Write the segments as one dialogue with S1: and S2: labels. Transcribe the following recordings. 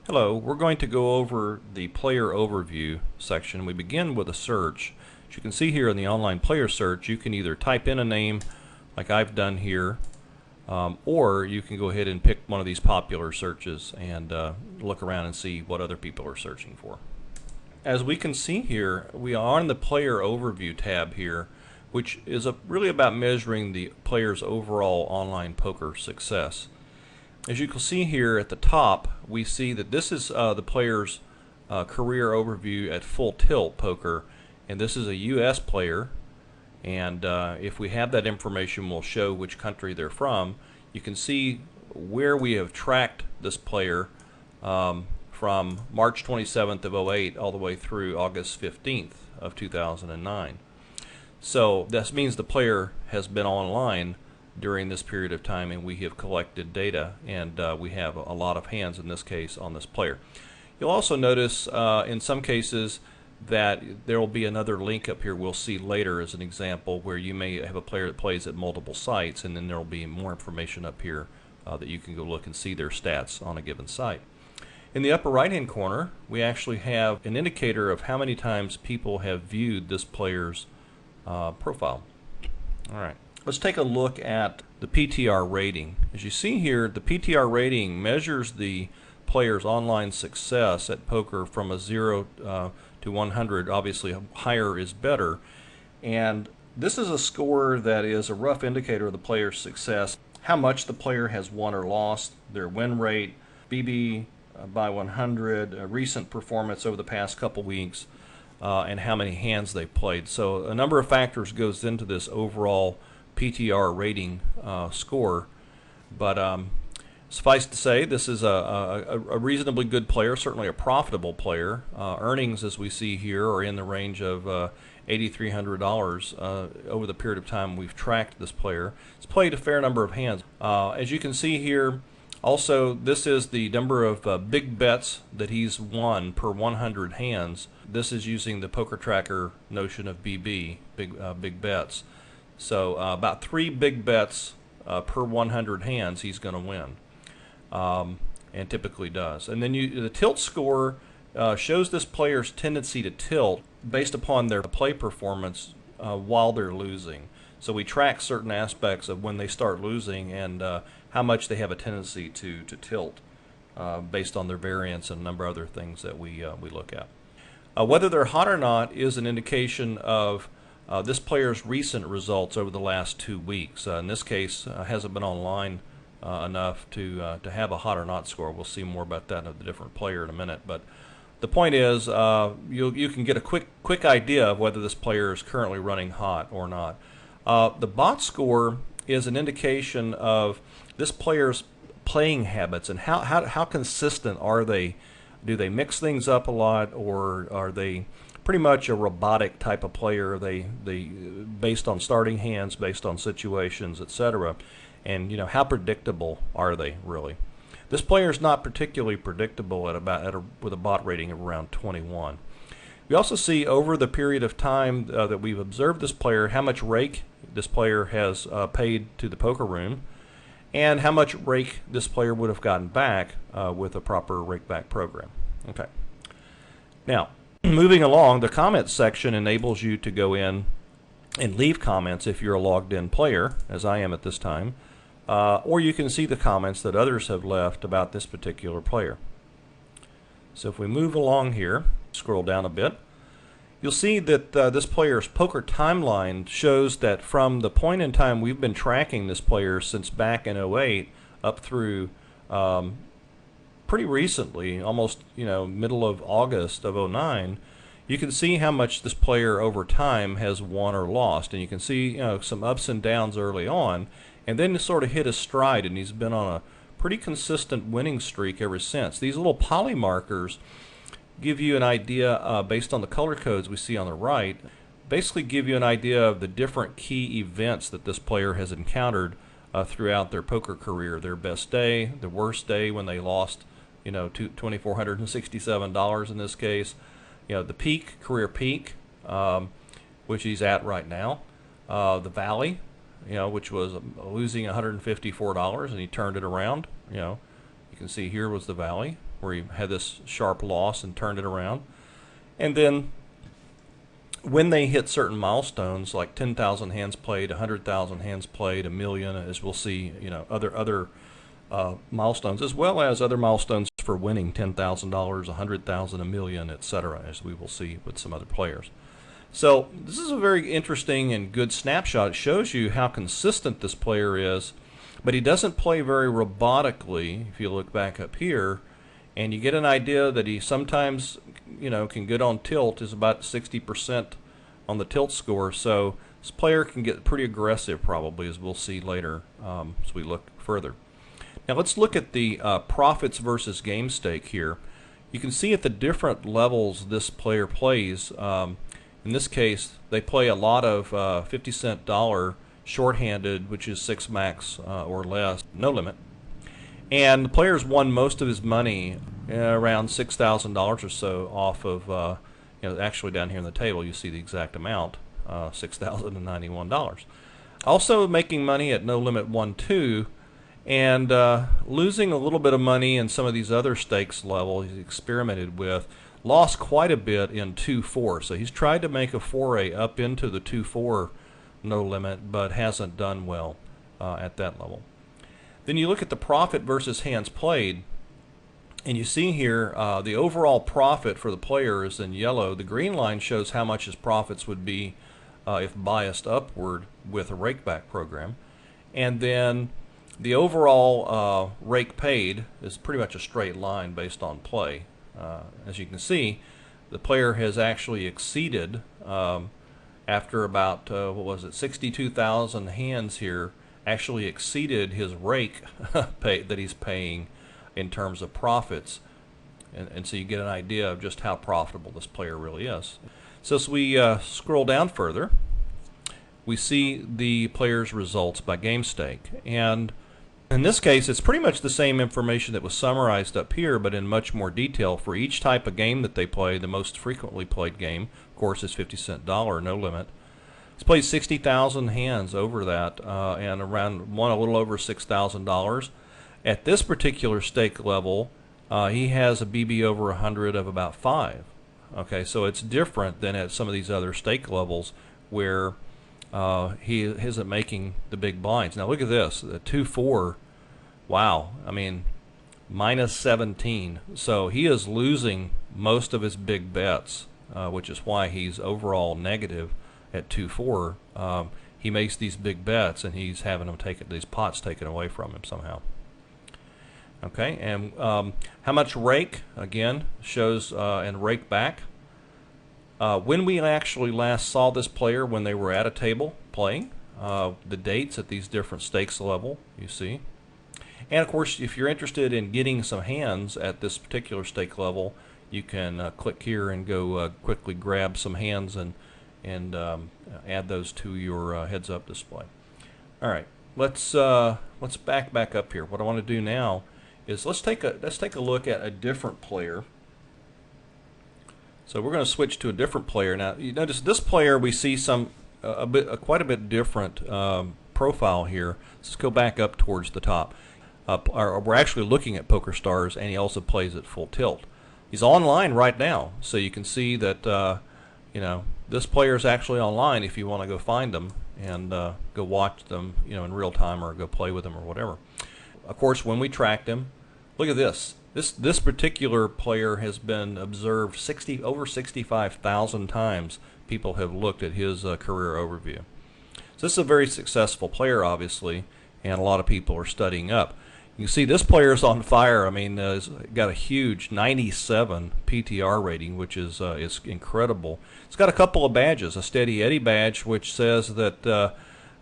S1: Hello, we're going to go over the player overview section. We begin with a search. As you can see here in the online player search, you can either type in a name like I've done here, or you can go ahead and pick one of these popular searches and look around and see what other people are searching for. As we can see here, we are on the player overview tab here, which is really about measuring the player's overall online poker success. As you can see here at the top, we see that this is the player's career overview at Full Tilt Poker, and this is a U.S. player. And if we have that information, we'll show which country they're from. You can see where we have tracked this player from March 27th of 08 all the way through August 15th of 2009. So this means the player has been online during this period of time, and we have collected data, and we have a lot of hands in this case on this player. You'll also notice in some cases that there will be another link up here we'll see later as an example where you may have a player that plays at multiple sites, and then there will be more information up here that you can go look and see their stats on a given site. In the upper right hand corner, we actually have an indicator of how many times people have viewed this player's profile. Alright. Let's take a look at the PTR rating. As you see here, the PTR rating measures the player's online success at poker from a 0 to 100. Obviously, higher is better. And this is a score that is a rough indicator of the player's success. How much the player has won or lost, their win rate, BB by 100, recent performance over the past couple weeks, and how many hands they've played. So a number of factors goes into this overall PTR rating score, but suffice to say, this is a reasonably good player, certainly a profitable player. Earnings, as we see here, are in the range of $8,300 over the period of time we've tracked this player. He's played a fair number of hands. As you can see here, also, this is the number of big bets that he's won per 100 hands. This is using the Poker Tracker notion of BB, big bets. So about 3 big bets per 100 hands he's going to win, and typically does. And then the tilt score shows this player's tendency to tilt based upon their play performance while they're losing. So we track certain aspects of when they start losing and how much they have a tendency to tilt based on their variance and a number of other things that we look at. Whether they're hot or not is an indication of this player's recent results over the last 2 weeks. In this case, hasn't been online enough to have a hot or not score. We'll see more about that of the different player in a minute. But the point is, you can get a quick idea of whether this player is currently running hot or not. The bot score is an indication of this player's playing habits and how consistent are they. Do they mix things up a lot, or are they pretty much a robotic type of player? They based on starting hands, based on situations, etc. And how predictable are they really? This player is not particularly predictable with a bot rating of around 21. We also see over the period of time that we've observed this player how much rake this player has paid to the poker room, and how much rake this player would have gotten back with a proper rake back program. Okay. Now, moving along, the comments section enables you to go in and leave comments if you're a logged in player, as I am at this time, or you can see the comments that others have left about this particular player. So if we move along here, scroll down a bit, you'll see that this player's poker timeline shows that from the point in time we've been tracking this player since back in 08 up through pretty recently, almost middle of August of 09, you can see how much this player over time has won or lost, and you can see some ups and downs early on, and then sort of hit a stride, and he's been on a pretty consistent winning streak ever since. These little poly markers give you an idea based on the color codes we see on the right, basically give you an idea of the different key events that this player has encountered throughout their poker career. Their best day, the worst day when they lost $2,467 in this case, the peak, career peak, which he's at right now, the valley, which was losing $154, and he turned it around. You can see here was the valley where he had this sharp loss and turned it around. And then when they hit certain milestones like 10,000 hands played, 100,000 hands played, 1,000,000, as we'll see, other milestones, as well as other milestones for winning $10,000, 100,000, 1,000,000, etc., as we will see with some other players. So this is a very interesting and good snapshot. It shows you how consistent this player is, but he doesn't play very robotically. If you look back up here, and you get an idea that he sometimes, can get on tilt, is about 60% on the tilt score. So this player can get pretty aggressive, probably, as we'll see later as we look further. Now let's look at the profits versus game stake here. You can see at the different levels this player plays. In this case, they play a lot of 50-cent dollar shorthanded, which is 6 max or less, no limit. And the player's won most of his money, around $6,000 or so, off of, actually down here in the table you see the exact amount, $6,091. Also making money at no limit 1-2, and losing a little bit of money in some of these other stakes levels he's experimented with. Lost quite a bit in 2-4, so he's tried to make a foray up into the 2-4 no limit, but hasn't done well at that level. Then you look at the profit versus hands played, and you see here the overall profit for the player is in yellow. The green line shows how much his profits would be if biased upward with a rakeback program. And then the overall rake paid is pretty much a straight line based on play. As you can see, the player has actually exceeded, after about, 62,000 hands here, actually exceeded his rake that he's paying in terms of profits. And so you get an idea of just how profitable this player really is. So as we scroll down further, we see the player's results by game stake. And in this case, it's pretty much the same information that was summarized up here, but in much more detail for each type of game that they play. The most frequently played game, of course, is 50-cent dollar, no limit. He's played 60,000 hands over that, and won a little over $6,000. At this particular stake level, he has a BB over 100 of about 5. Okay, so it's different than at some of these other stake levels where he isn't making the big blinds. Now look at this, the 2-4. Wow, I mean, minus 17. So he is losing most of his big bets, which is why he's overall negative at 2-4. He makes these big bets, and he's having them these pots taken away from him somehow. Okay, and how much rake, again, shows and rake back. When we actually last saw this player, when they were at a table playing, the dates at these different stakes level, you see. And of course, if you're interested in getting some hands at this particular stake level, you can click here and go quickly grab some hands and add those to your heads-up display. All right, let's back up here. What I want to do now is let's take a look at a different player. So we're going to switch to a different player now. You notice this player, we see quite a bit different profile here. Let's go back up towards the top. We're actually looking at PokerStars, and he also plays at full tilt. He's online right now, so you can see that this player is actually online if you want to go find them and go watch them in real time or go play with them or whatever. Of course, when we tracked him, look at this. This particular player has been observed over 65,000 times. People have looked at his career overview. So this is a very successful player, obviously, and a lot of people are studying up. You can see this player's on fire. I mean, he's got a huge 97 PTR rating, which is incredible. It's got a couple of badges, a Steady Eddie badge, which says that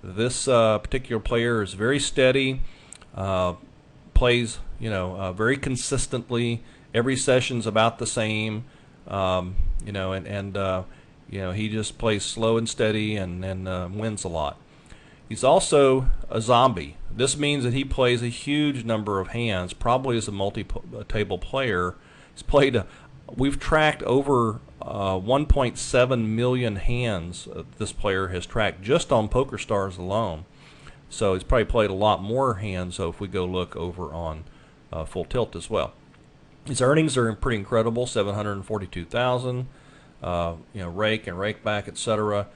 S1: this particular player is very steady, plays very consistently. Every session's about the same, he just plays slow and steady and wins a lot. He's also a zombie. This means that he plays a huge number of hands, probably as a multi-table player. He's played, we've tracked over 1.7 million hands this player has tracked just on PokerStars alone. So he's probably played a lot more hands, so if we go look over on Full Tilt as well. His earnings are pretty incredible, 742,000. Rake and rake back, etc.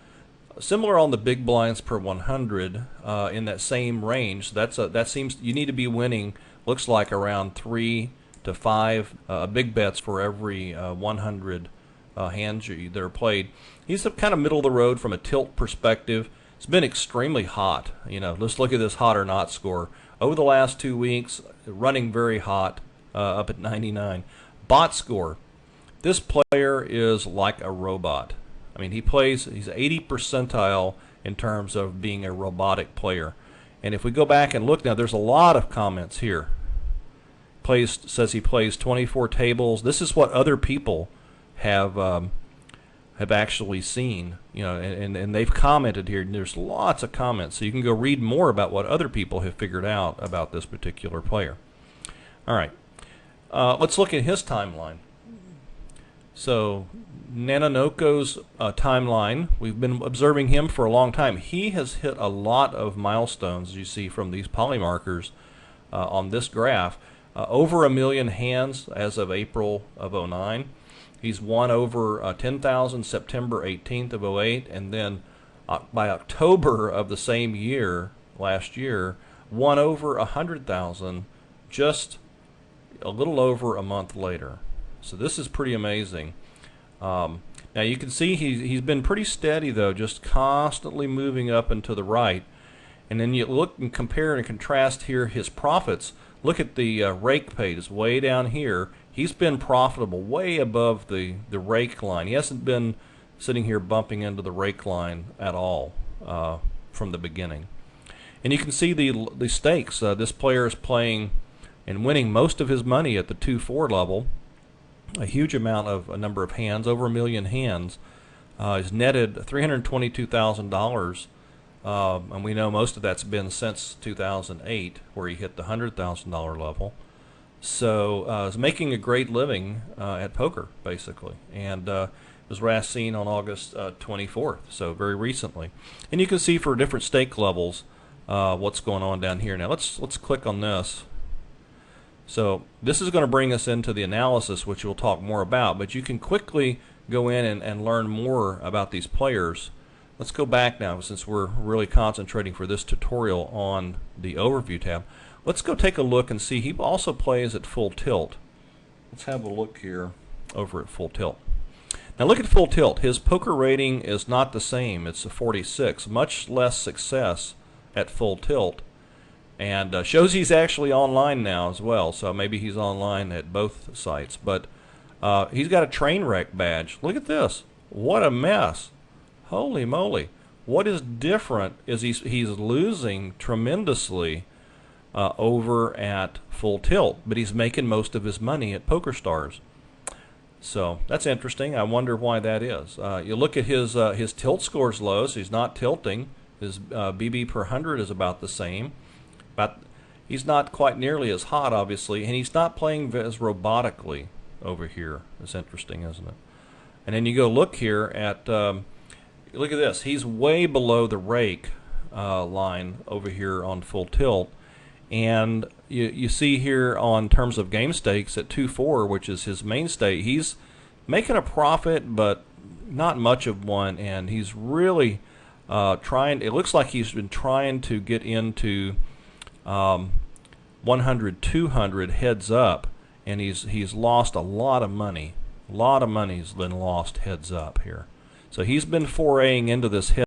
S1: Similar on the big blinds per 100 in that same range. That seems you need to be winning. Looks like around 3 to 5 big bets for every 100 hands that are played. He's kind of middle of the road from a tilt perspective. It's been extremely hot. Let's look at this hot or not score. Over the last 2 weeks, running very hot, up at 99. Bot score. This player is like a robot. I mean, he's 80 percentile in terms of being a robotic player. And if we go back and look now, there's a lot of comments here. Says he plays 24 tables. This is what other people have actually seen, and they've commented here. And there's lots of comments, so you can go read more about what other people have figured out about this particular player. All right, let's look at his timeline. So Nananoko's timeline, we've been observing him for a long time. He has hit a lot of milestones, as you see from these poly markers on this graph. Over 1 million hands as of April of 09. He's won over 10,000 September 18th of 08, and then by October of the same year, last year, won over 100,000 just a little over a month later. So this is pretty amazing. Now you can see he's been pretty steady though, just constantly moving up and to the right. And then you look and compare and contrast here his profits. Look at the rake page way down here. He's been profitable way above the rake line. He hasn't been sitting here bumping into the rake line at all from the beginning. And you can see the stakes. This player is playing and winning most of his money at the 2-4 level. A huge amount of a number of hands, over 1 million hands. He's netted $322,000. And we know most of that's been since 2008, where he hit the $100,000 level. So he's making a great living at poker, basically. And it was last seen on August 24th, so very recently. And you can see for different stake levels what's going on down here. Now let's click on this. So this is going to bring us into the analysis, which we'll talk more about. But you can quickly go in and learn more about these players. Let's go back now, since we're really concentrating for this tutorial on the overview tab. Let's go take a look and see. He also plays at full tilt. Let's have a look here over at full tilt. Now look at full tilt. His poker rating is not the same. It's a 46. Much less success at full tilt. And shows he's actually online now as well. So maybe he's online at both sites. But he's got a train wreck badge. Look at this. What a mess. Holy moly. What is different is he's losing tremendously over at full tilt, but he's making most of his money at PokerStars. So that's interesting. I wonder why that is. You look at his tilt scores low, so he's not tilting. His BB per 100 is about the same, but he's not quite nearly as hot, obviously, and he's not playing as robotically over here. It's interesting, isn't it? And then you go look here at look at this. He's way below the rake line over here on full tilt. And you see here on terms of game stakes at 2-4, which is his mainstay, he's making a profit, but not much of one. And he's really trying. It looks like he's been trying to get into 100, 200 heads up, and he's lost a lot of money. A lot of money's been lost heads up here. So he's been foraying into this head